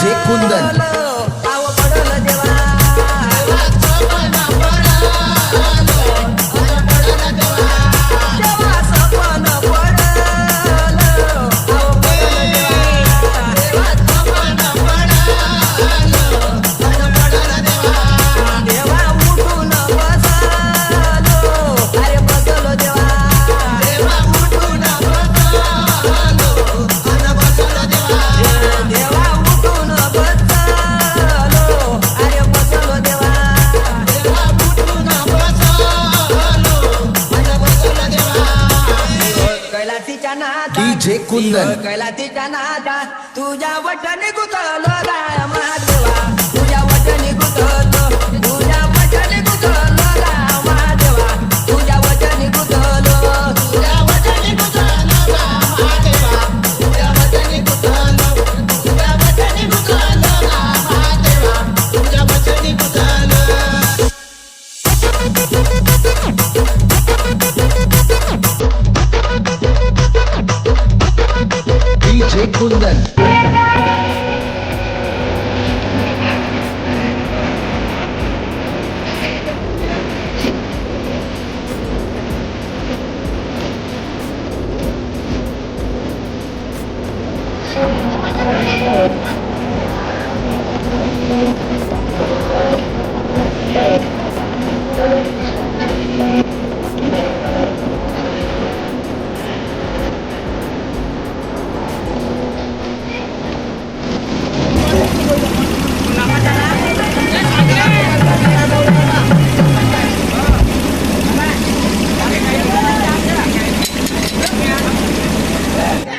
DJ कुंदन DJ कुंदन कैलातीच्या नादा तुझ्या वटणी गुतलो गाय महादेवा तुझ्या वटणी गुतलो तुझ्या वटणी गुतलो गाय महादेवा तुझ्या वटणी गुतलो तुझ्या वटणी गुतलो गाय महादेवा तुझ्या वटणी गुतलो तुझ्या वटणी गुतलो गाय महादेवा तुझ्या वटणी गुतलो डीजे कुंदन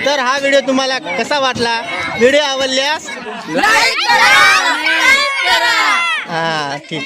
तर हा व्हिडिओ तुम्हाला कसा वाटला? व्हिडिओ आवडल्यास लाईक करा हा ठीक आहे.